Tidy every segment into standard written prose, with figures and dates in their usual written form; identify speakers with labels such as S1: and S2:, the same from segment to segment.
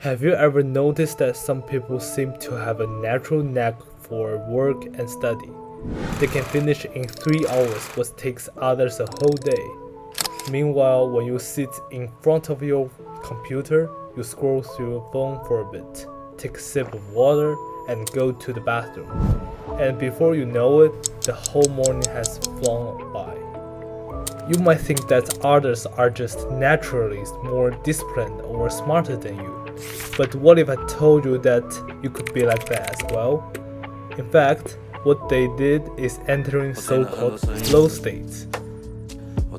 S1: Have you ever noticed that some people seem to have a natural knack for work and study? They can finish in 3 hours what takes others a whole day. Meanwhile, when you sit in front of your computer, you scroll through your phone for a bit, take a sip of water, and go to the bathroom. And before you know it, the whole morning has flown by. You might think that others are just naturally more disciplined or smarter than you. But what if I told you that you could be like that as well? In fact, what they did is entering so-called flow states.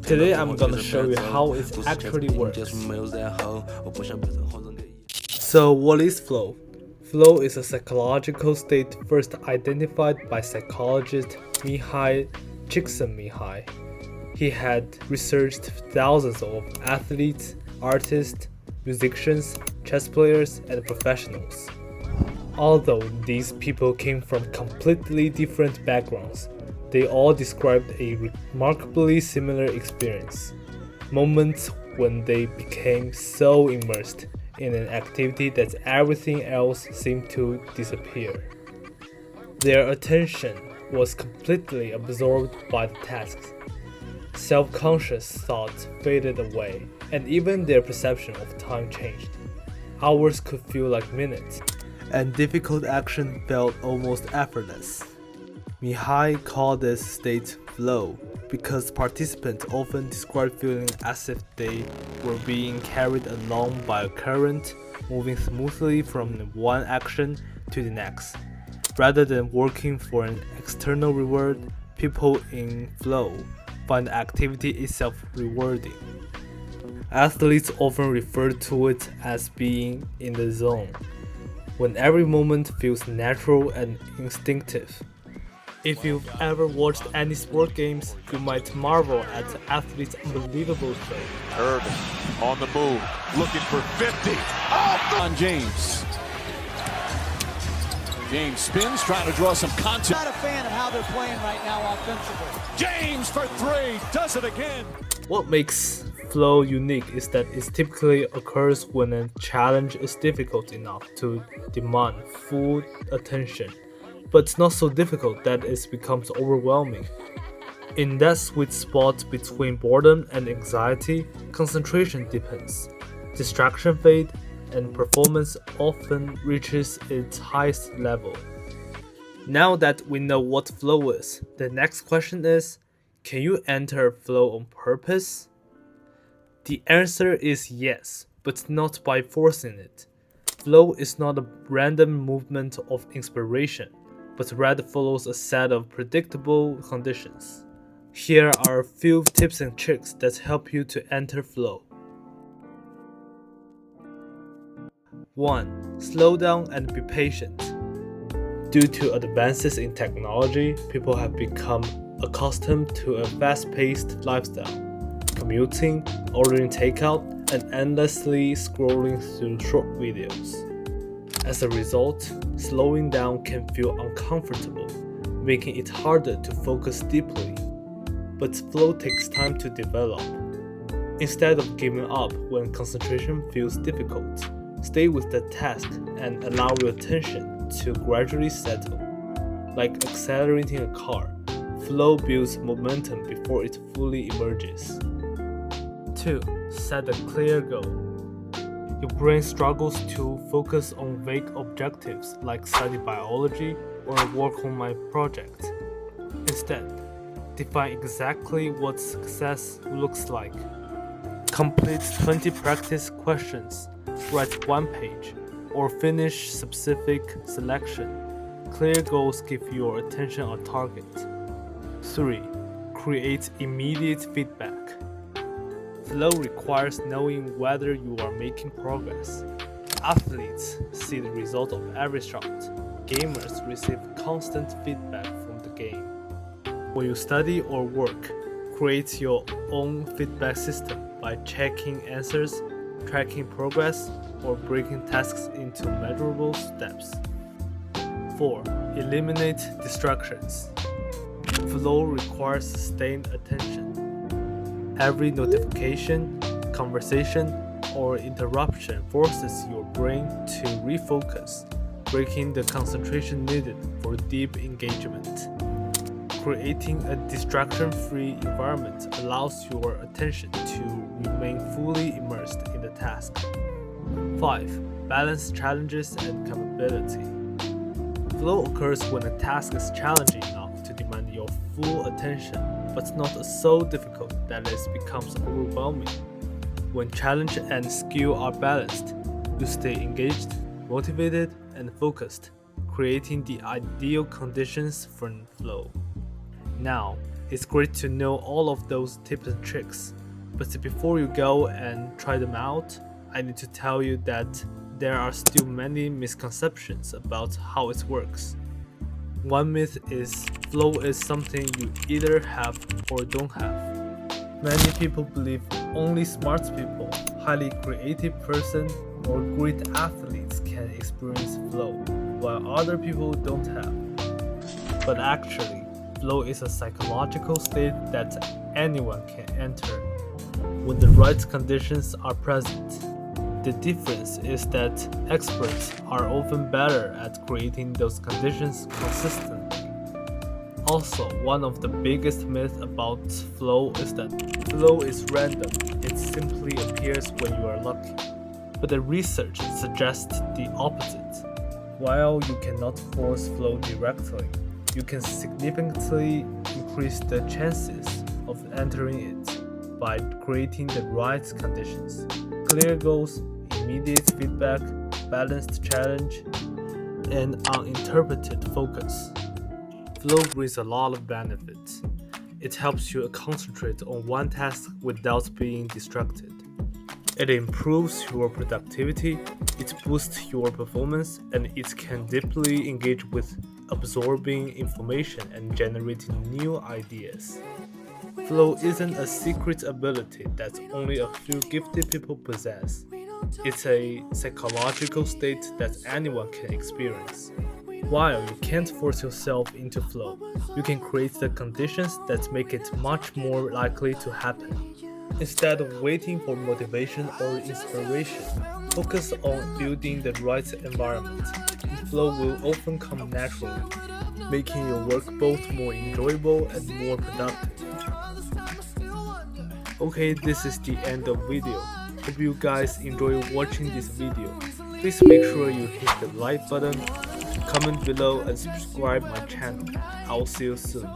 S1: Today I'm gonna show you how it actually works. So what is flow? Flow is a psychological state first identified by psychologist Mihai Csikszentmihalyi. He had researched thousands of athletes, artists, musicians, chess players, and professionals. Although these people came from completely different backgrounds, they all described a remarkably similar experience. Moments when they became so immersed in an activity that everything else seemed to disappear. Their attention was completely absorbed by the tasks. Self-conscious thoughts faded away, and even their perception of time changed. Hours could feel like minutes, and difficult action felt almost effortless. Mihai called this state flow because participants often described feeling as if they were being carried along by a current, moving smoothly from one action to the next. Rather than working for an external reward, people in flow find the activity itself rewarding. Athletes often refer to it as being in the zone, when every moment feels natural and instinctive. If you've ever watched any sport games, you might marvel at the athlete's unbelievable flow.
S2: Irving on the move, looking for 50. Oh, on James. James spins, trying to draw some contact.
S3: Not a fan of how they're playing right now offensively.
S2: James for 3, does it again.
S1: What makes flow unique is that it typically occurs when a challenge is difficult enough to demand full attention, but not so difficult that it becomes overwhelming. In that sweet spot between boredom and anxiety, concentration deepens, distraction fades, and performance often reaches its highest level. Now that we know what flow is, the next question is, can you enter flow on purpose? The answer is yes, but not by forcing it. Flow is not a random movement of inspiration, but rather follows a set of predictable conditions. Here are a few tips and tricks that help you to enter flow. 1. Slow down and be patient. Due to advances in technology, people have become accustomed to a fast-paced lifestyle, commuting, ordering takeout, and endlessly scrolling through short videos. As a result, slowing down can feel uncomfortable, making it harder to focus deeply. But flow takes time to develop. Instead of giving up when concentration feels difficult, stay with the task and allow your attention to gradually settle. Like accelerating a car, flow builds momentum before it fully emerges. 2. Set a clear goal. Your brain struggles to focus on vague objectives like study biology or work on my project. Instead, define exactly what success looks like. Complete 20 practice questions, write 1 page, or finish specific selection. Clear goals give your attention a target. 3. Create immediate feedback. Flow requires knowing whether you are making progress. Athletes see the result of every shot. Gamers receive constant feedback from the game. When you study or work, create your own feedback system by checking answers, tracking progress, or breaking tasks into measurable steps. 4. Eliminate distractions. Flow requires sustained attention. Every notification, conversation, or interruption forces your brain to refocus, breaking the concentration needed for deep engagement. Creating a distraction-free environment allows your attention to remain fully immersed in the task. 5. Balance challenges and capability. Flow occurs when a task is challenging enough to demand your full attention, but not so difficult that it becomes overwhelming. When challenge and skill are balanced, you stay engaged, motivated, and focused, creating the ideal conditions for flow. Now, it's great to know all of those tips and tricks, but before you go and try them out, I need to tell you that there are still many misconceptions about how it works. One myth is flow is something you either have or don't have. Many people believe only smart people, highly creative person, or great athletes can experience flow, while other people don't have. But actually, flow is a psychological state that anyone can enter when the right conditions are present. The difference is that experts are often better at creating those conditions consistently. Also, one of the biggest myths about flow is that flow is random, it simply appears when you are lucky. But the research suggests the opposite. While you cannot force flow directly, you can significantly increase the chances of entering it by creating the right conditions. Clear goals, immediate feedback, balanced challenge, and uninterrupted focus. Flow brings a lot of benefits. It helps you concentrate on one task without being distracted. It improves your productivity, it boosts your performance, and it can deeply engage with absorbing information and generating new ideas. Flow isn't a secret ability that only a few gifted people possess. It's a psychological state that anyone can experience. While you can't force yourself into flow, you can create the conditions that make it much more likely to happen. Instead of waiting for motivation or inspiration, focus on building the right environment. Flow will often come naturally, making your work both more enjoyable and more productive. Okay, this is the end of video. Hope you guys enjoy watching this video. Please make sure you hit the like button, comment below and subscribe my channel. I'll see you soon.